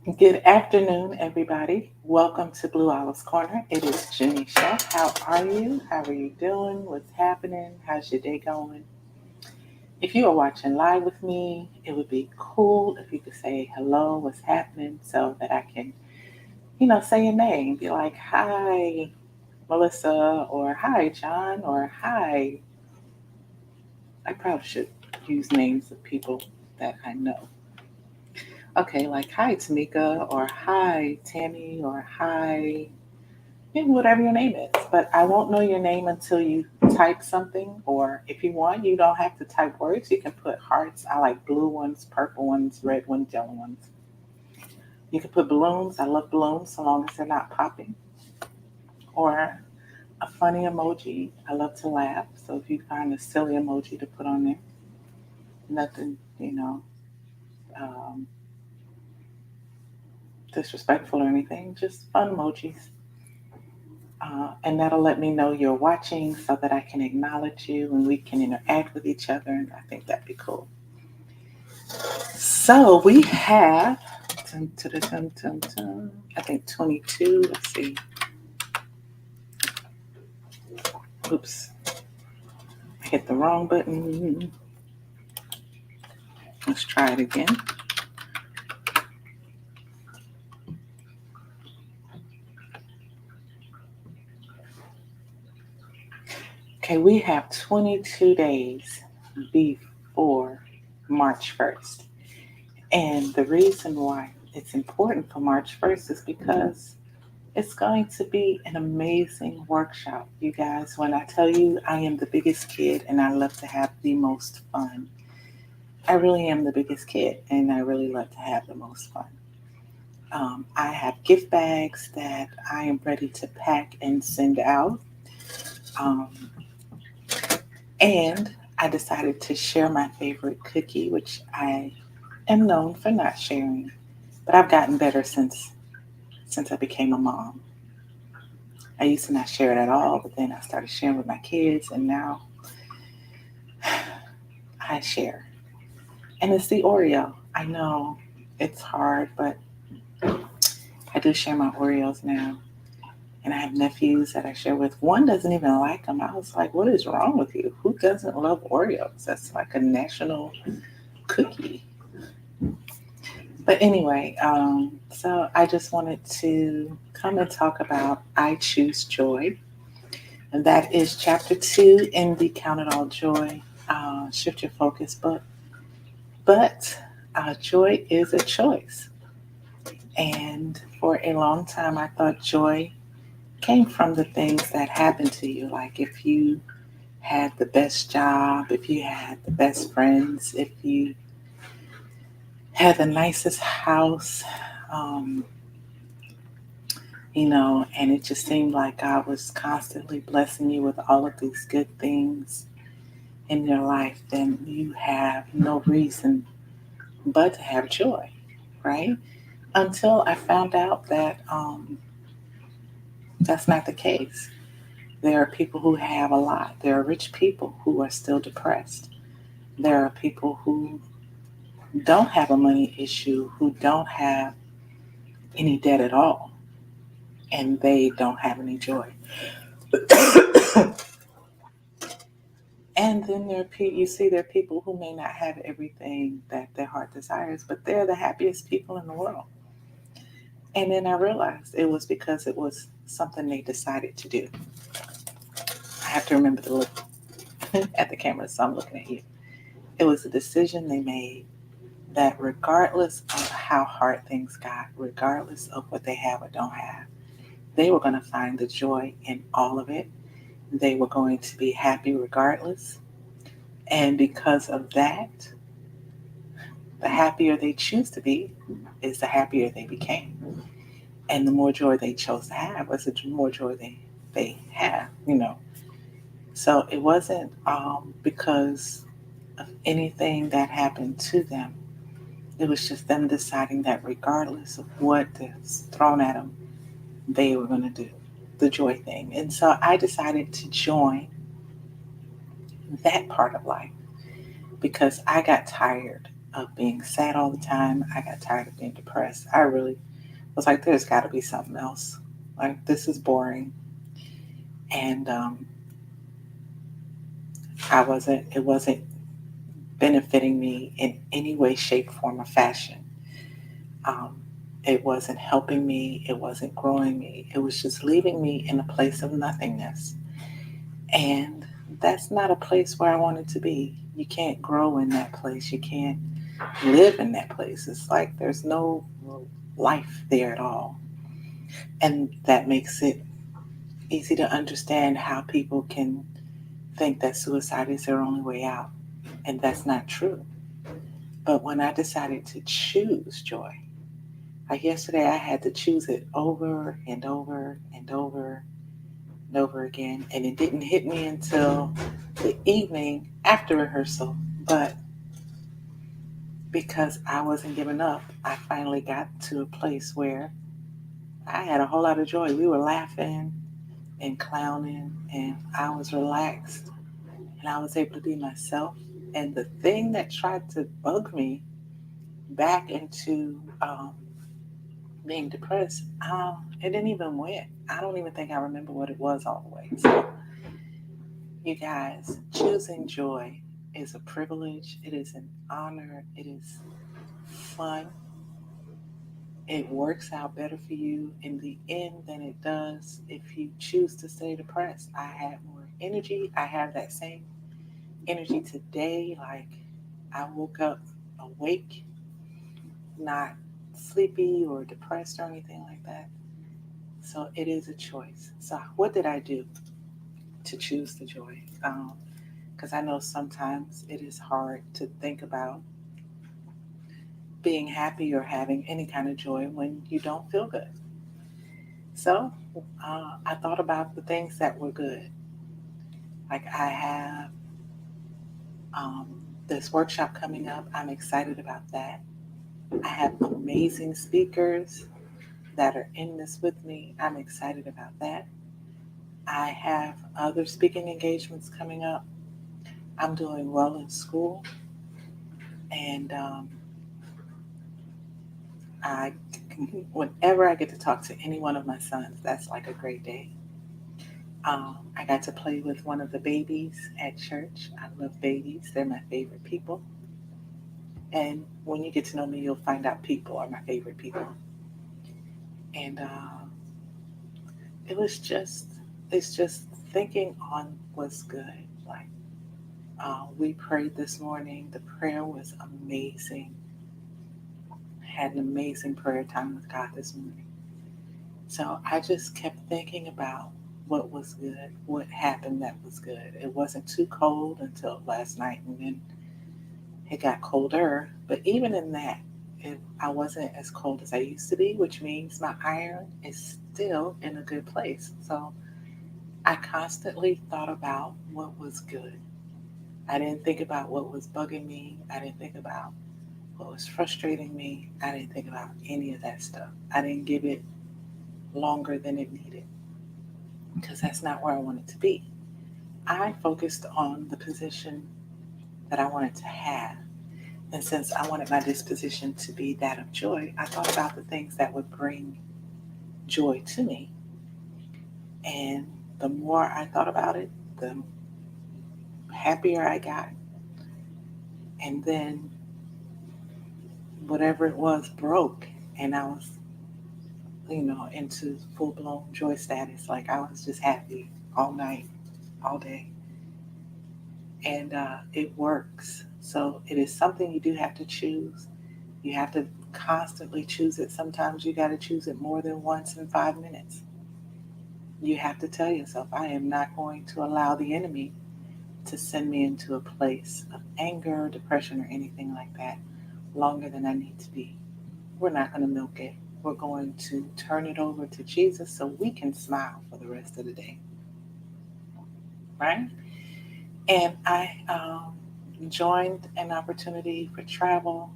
Good afternoon, everybody. Welcome to Blue Olive's Corner. It is Janisha. How are you? How are you doing? What's happening? How's your day going? If you are watching live with me, it would be cool if you could say hello, what's happening, so that I can, say your name. Be like, hi, Melissa, or hi, John, or hi. I probably should use names of people that I know. Okay, like hi, Tamika, or hi, Tammy, or hi, whatever your name is. But I won't know your name until you type something, or if you want, you don't have to type words. You can put hearts. I like blue ones, purple ones, red ones, yellow ones. You can put balloons. I love balloons so long as they're not popping. Or a funny emoji. I love to laugh. So if you find a silly emoji to put on there, nothing, um, disrespectful or anything, just fun emojis. And that'll let me know you're watching so that I can acknowledge you and we can interact with each other. And I think that'd be cool. So we have, I think 22. Let's see. Oops, I hit the wrong button. Let's try it again. Okay, we have 22 days before March 1st. And the reason why it's important for March 1st is because it's going to be an amazing workshop, you guys. When I tell you I am the biggest kid and I love to have the most fun, I really am the biggest kid and I really love to have the most fun. I have gift bags that I am ready to pack and send out. Um, and I decided to share my favorite cookie, which I am known for not sharing, but I've gotten better since I became a mom. I used to not share it at all, but then I started sharing with my kids, and now I share. And it's the Oreo. I know it's hard, but I do share my Oreos now. And I have nephews that I share with. One doesn't even like them. I was like, what is wrong with you? Who doesn't love Oreos? That's like a national cookie. But anyway, so I just wanted to come and talk about I Choose Joy. And that is chapter 2 in the Count It All Joy Shift Your Focus book. But joy is a choice. And for a long time, I thought joy came from the things that happened to you. Like if you had the best job, if you had the best friends, if you had the nicest house, um, and it just seemed like God was constantly blessing you with all of these good things in your life, then you have no reason but to have joy, right? Until I found out that that's not the case. There are people who have a lot. There are rich people who are still depressed. There are people who don't have a money issue, who don't have any debt at all, and they don't have any joy. And then you see there are people who may not have everything that their heart desires, but they're the happiest people in the world. And then I realized it was because it was something they decided to do. I have to remember to look at the camera, so I'm looking at you. It was a decision they made that regardless of how hard things got, regardless of what they have or don't have, they were going to find the joy in all of it. They were going to be happy regardless. And because of that, the happier they choose to be is the happier they became. And the more joy they chose to have was the more joy they have. So it wasn't because of anything that happened to them. It was just them deciding that regardless of what is thrown at them, they were going to do the joy thing. And so I decided to join that part of life because I got tired of being sad all the time. I got tired of being depressed. I really was like, there's got to be something else. Like, this is boring. And it wasn't benefiting me in any way, shape, form, or fashion. Um, it wasn't helping me. It wasn't growing me. It was just leaving me in a place of nothingness. And that's not a place where I wanted to be. You can't grow in that place. You can't live in that place. It's like there's no life there at all. And that makes it easy to understand how people can think that suicide is their only way out. And that's not true. But when I decided to choose joy, like yesterday, I had to choose it over and over and over and over again. And it didn't hit me until the evening after rehearsal. But because I wasn't giving up, I finally got to a place where I had a whole lot of joy. We were laughing and clowning, and I was relaxed, and I was able to be myself. And the thing that tried to bug me back into being depressed, it didn't even win. I don't even think I remember what it was all the way. So, you guys, choosing joy is a privilege, it is an honor, it is fun. It works out better for you in the end than it does if you choose to stay depressed. I have more energy. I have that same energy today. Like, I woke up awake, not sleepy or depressed or anything like that. So it is a choice. So what did I do to choose the joy? Because I know sometimes it is hard to think about being happy or having any kind of joy when you don't feel good. So I thought about the things that were good. Like, I have um, this workshop coming up. I'm excited about that. I have amazing speakers that are in this with me. I'm excited about that. I have other speaking engagements coming up. I'm doing well in school, and I, whenever I get to talk to any one of my sons, that's like a great day. I got to play with one of the babies at church. I love babies; they're my favorite people. And when you get to know me, you'll find out people are my favorite people. And it was just, it's just thinking on what's good. Like, we prayed this morning. The prayer was amazing. Had an amazing prayer time with God this morning. So I just kept thinking about what was good, what happened that was good. It wasn't too cold until last night, and then it got colder. But even in that, I wasn't as cold as I used to be, which means my iron is still in a good place. So I constantly thought about what was good. I didn't think about what was bugging me. I didn't think about what was frustrating me. I didn't think about any of that stuff. I didn't give it longer than it needed because that's not where I wanted to be. I focused on the position that I wanted to have. And since I wanted my disposition to be that of joy, I thought about the things that would bring joy to me. And the more I thought about it, the happier I got. And then whatever it was broke, and I was, into full blown joy status. Like, I was just happy all night, all day. And it works. So it is something you do have to choose. You have to constantly choose it. Sometimes you got to choose it more than once in 5 minutes. You have to tell yourself, I am not going to allow the enemy to send me into a place of anger, depression, or anything like that longer than I need to be. We're not going to milk it. We're going to turn it over to Jesus so we can smile for the rest of the day. Right? And I joined an opportunity for travel,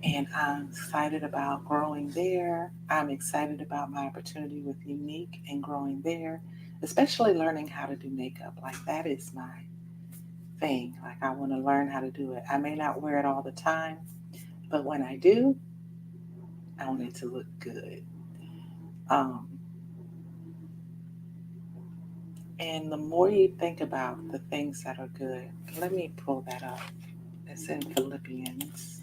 and I'm excited about growing there. I'm excited about my opportunity with Unique and growing there, especially learning how to do makeup. Like, that is my thing. Like I want to learn how to do it. I may not wear it all the time, but when I do, I want it to look good. Um, and the more you think about the things that are good, let me pull that up. It's in Philippians.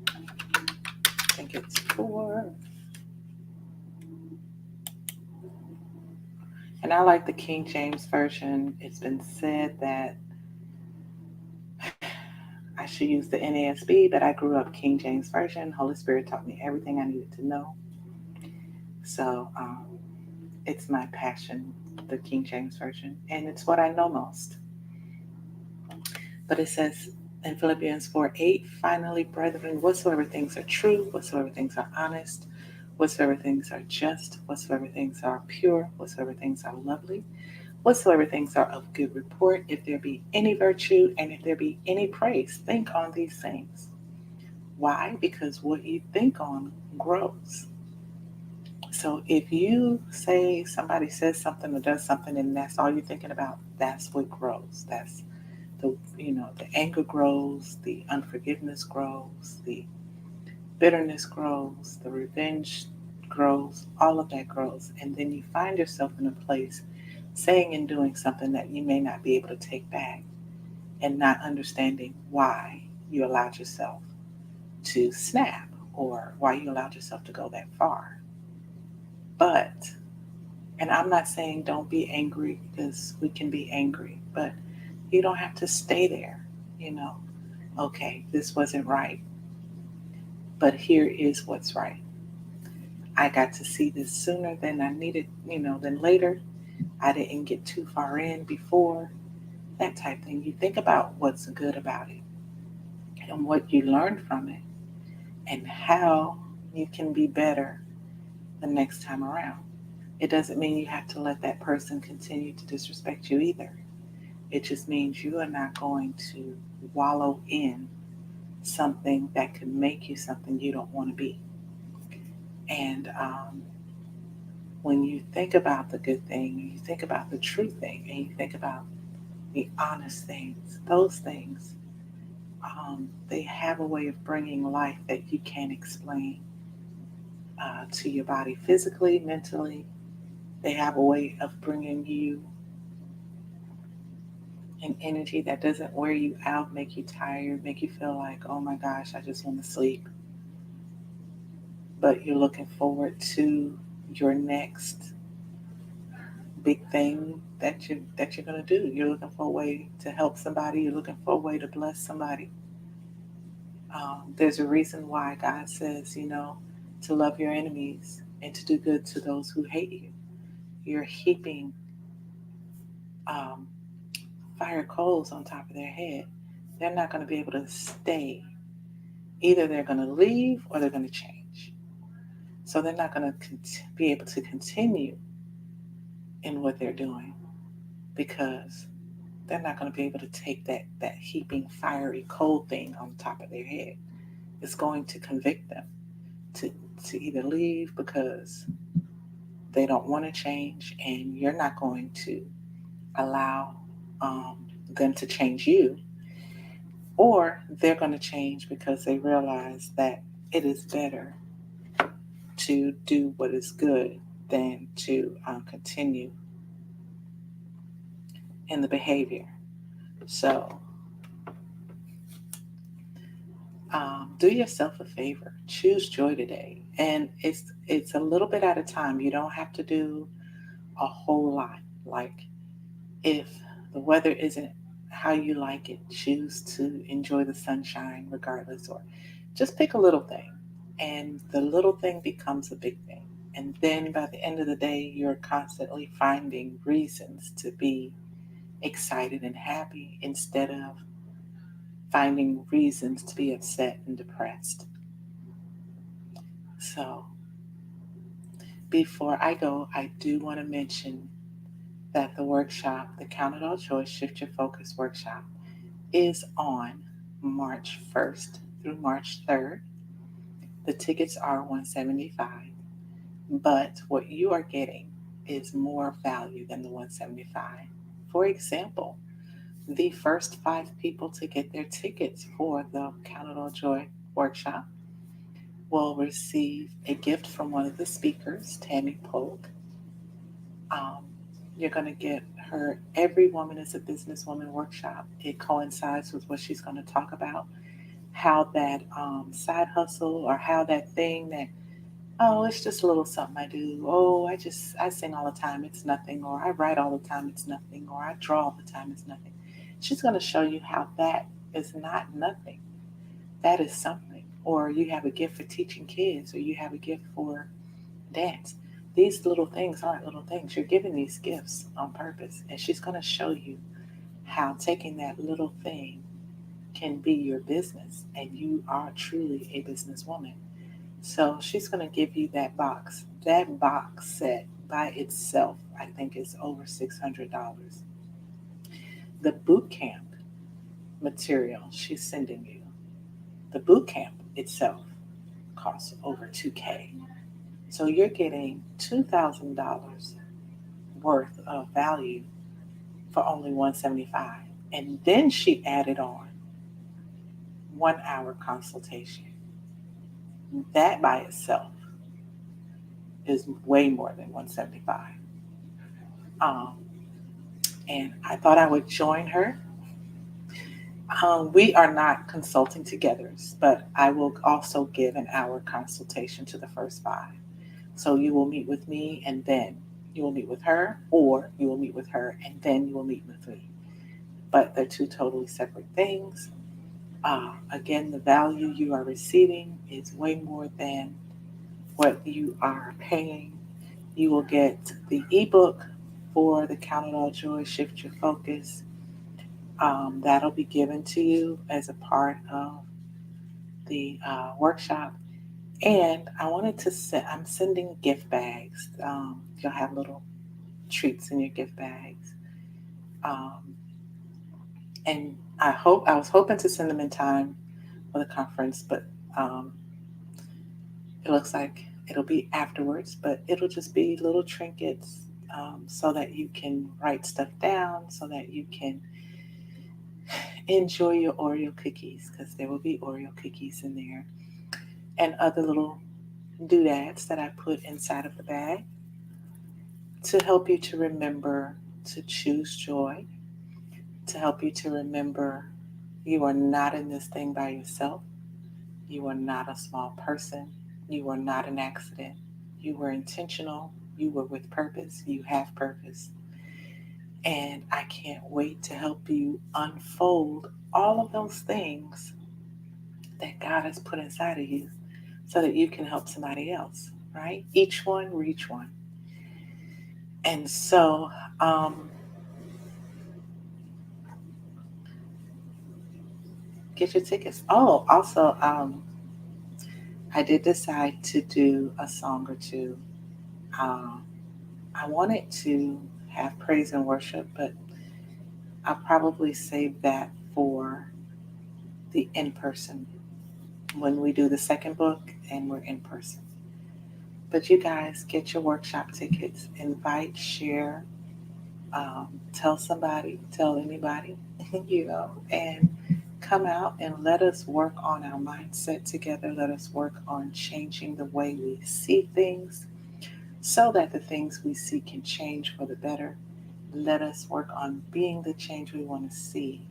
I think it's 4. And I like the King James Version. It's been said that I should use the NASB, but I grew up King James Version. Holy Spirit taught me everything I needed to know. So it's my passion, the King James Version, and it's what I know most. But it says in Philippians 4:8, finally, brethren, whatsoever things are true, whatsoever things are honest, whatsoever things are just, whatsoever things are pure, whatsoever things are lovely, whatsoever things are of good report, if there be any virtue and if there be any praise, think on these things. Why? Because what you think on grows. So if you say somebody says something or does something and that's all you're thinking about, that's what grows. That's the anger grows, the unforgiveness grows, the bitterness grows, the revenge grows, all of that grows. And then you find yourself in a place saying and doing something that you may not be able to take back and not understanding why you allowed yourself to snap or why you allowed yourself to go that far. But, and I'm not saying don't be angry because we can be angry, but you don't have to stay there, you know. Okay, this wasn't right, but here is what's right. I got to see this sooner than I needed, than later. I didn't get too far in before, that type thing. You think about what's good about it and what you learned from it and how you can be better the next time around. It doesn't mean you have to let that person continue to disrespect you either. It just means you are not going to wallow in something that could make you something you don't want to be. And when you think about the good thing, you think about the true thing, and you think about the honest things, those things, they have a way of bringing life that you can't explain to your body physically, mentally. They have a way of bringing you an energy that doesn't wear you out, make you tired, make you feel like, oh my gosh, I just want to sleep. But you're looking forward to your next big thing that you're gonna do. You're looking for a way to help somebody. You're looking for a way to bless somebody. There's a reason why God says, to love your enemies and to do good to those who hate you. You're heaping um, fire coals on top of their head. They're not going to be able to stay. Either they're going to leave or they're going to change. So they're not going to be able to continue in what they're doing because they're not going to be able to take that heaping fiery cold thing on top of their head. It's going to convict them to to either leave because they don't want to change, and you're not going to allow um, them to change you, or they're going to change because they realize that it is better to do what is good than to continue in the behavior. So do yourself a favor. Choose joy today, and it's a little bit at a time. You don't have to do a whole lot. Like if the weather isn't how you like it, choose to enjoy the sunshine regardless, or just pick a little thing, and the little thing becomes a big thing. And then by the end of the day, you're constantly finding reasons to be excited and happy instead of finding reasons to be upset and depressed. So, before I go, I do want to mention that the workshop, the Count It All Joy Shift Your Focus workshop, is on March 1st through March 3rd. The tickets are $175, but what you are getting is more value than the 175. For example, the first 5 people to get their tickets for the Count It All Joy workshop will receive a gift from one of the speakers, Tammy Polk. Um, you're going to get her Every Woman is a Businesswoman workshop. It coincides with what she's going to talk about, how that side hustle, or how that thing that, oh, it's just a little something I do. Oh, I sing all the time, it's nothing. Or I write all the time, it's nothing. Or I draw all the time, it's nothing. She's going to show you how that is not nothing. That is something. Or you have a gift for teaching kids, or you have a gift for dance. These little things aren't little things. You're giving these gifts on purpose. And she's going to show you how taking that little thing can be your business, and you are truly a businesswoman. So she's going to give you that box. That box set by itself, I think, is over $600. The boot camp material she's sending you, the boot camp itself, costs over 2K. So you're getting $2,000 worth of value for only 175. And then she added on 1 hour consultation. That by itself is way more than 175. Um, and I thought I would join her. We are not consulting together, but I will also give an hour consultation to the first 5. So you will meet with me, and then you will meet with her, or you will meet with her and then you will meet with me. But they're two totally separate things. Again, the value you are receiving is way more than what you are paying. You will get the ebook for the Count It All Joy, Shift Your Focus. That'll be given to you as a part of the workshop. And I wanted to send, I'm sending gift bags. You'll have little treats in your gift bags. Um, and I was hoping to send them in time for the conference, but um, it looks like it'll be afterwards, but it'll just be little trinkets, so that you can write stuff down, so that you can enjoy your Oreo cookies, because there will be Oreo cookies in there, and other little doodads that I put inside of the bag to help you to remember to choose joy, to help you to remember you are not in this thing by yourself. You are not a small person. You are not an accident. You were intentional. You were with purpose. You have purpose. And I can't wait to help you unfold all of those things that God has put inside of you so that you can help somebody else, right? Each one, reach one. And so, get your tickets. Oh, also, I did decide to do a song or two. Um, I wanted to have praise and worship, but I'll probably save that for the in person when we do the second book and we're in person. But you guys get your workshop tickets, invite, share, tell somebody, tell anybody, and come out and let us work on our mindset together. Let us work on changing the way we see things so that the things we see can change for the better. Let us work on being the change we want to see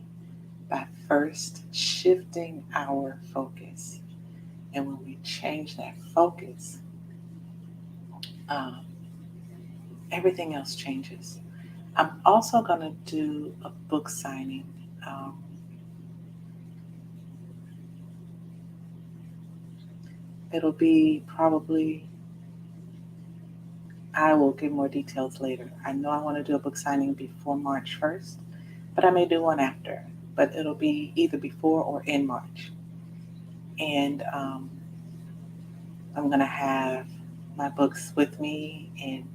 by first shifting our focus. And when we change that focus, um, everything else changes. I'm also going to do a book signing. Um, it'll be probably, I will give more details later. I know I want to do a book signing before March 1st, but I may do one after. But it'll be either before or in March. And I'm going to have my books with me, and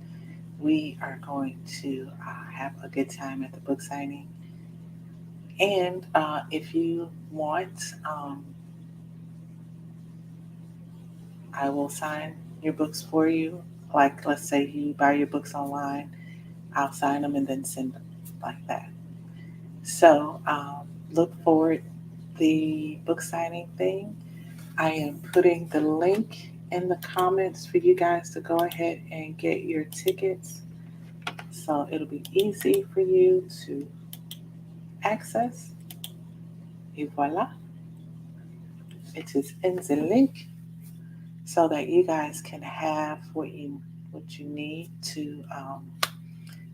we are going to have a good time at the book signing. And if you want, I will sign your books for you. Like, let's say you buy your books online, I'll sign them and then send them like that. So look forward the book signing thing. I am putting the link in the comments for you guys to go ahead and get your tickets. So it'll be easy for you to access. Et voila, it is in the link so that you guys can have what you need to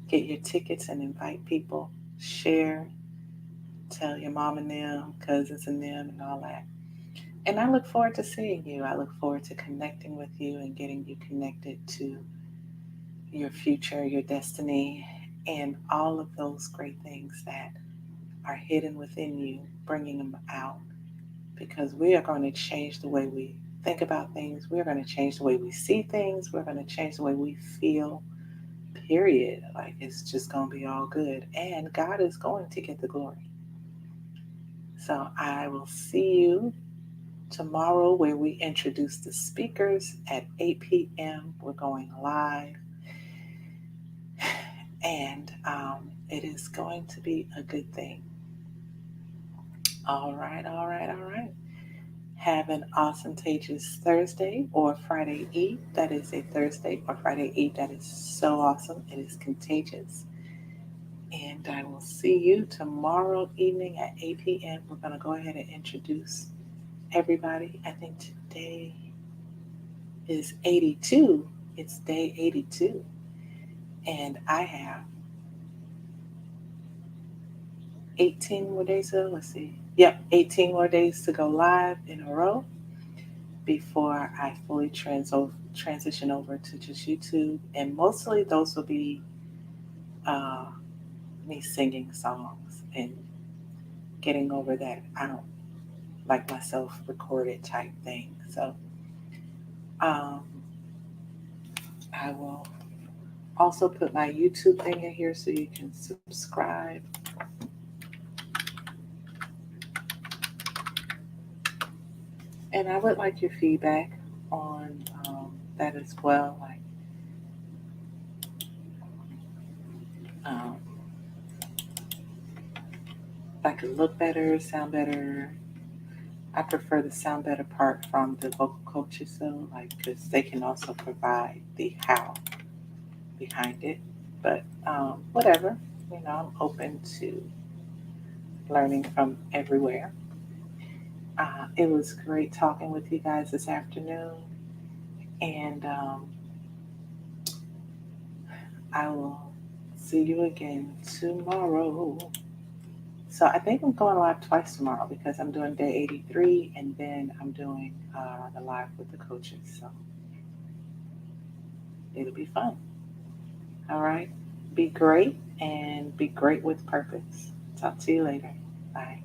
get your tickets and invite people, share, tell your mom and them, cousins and them, and all that. And I look forward to seeing you. I look forward to connecting with you and getting you connected to your future, your destiny, and all of those great things that are hidden within you, bringing them out. Because we are going to change the way we think about things. We're going to change the way we see things. We're going to change the way we feel, period. Like it's just going to be all good. And God is going to get the glory. So I will see you tomorrow where we introduce the speakers at 8 p.m. We're going live. And it is going to be a good thing. All right, all right, all right. Have an awesome Tages Thursday or Friday Eve. That is a Thursday or Friday Eve. That is so awesome. It is contagious. And I will see you tomorrow evening at 8 p.m. We're going to go ahead and introduce everybody. I think today is 82. It's day 82. And I have 18 more days to, let's see. Yep, 18 more days to go live in a row before I fully transition over to just YouTube. And mostly those will be uh, me singing songs and getting over that I don't like myself recorded type thing. So um, I will also put my YouTube thing in here so you can subscribe. And I would like your feedback on that as well. Like, um, if I could look better, sound better. I prefer the sound better part from the vocal coaches, though, like because they can also provide the how behind it. But whatever, I'm open to learning from everywhere. It was great talking with you guys this afternoon, and I will see you again tomorrow. So I think I'm going live twice tomorrow because I'm doing day 83 and then I'm doing the live with the coaches. So it'll be fun. All right. Be great and be great with purpose. Talk to you later. Bye.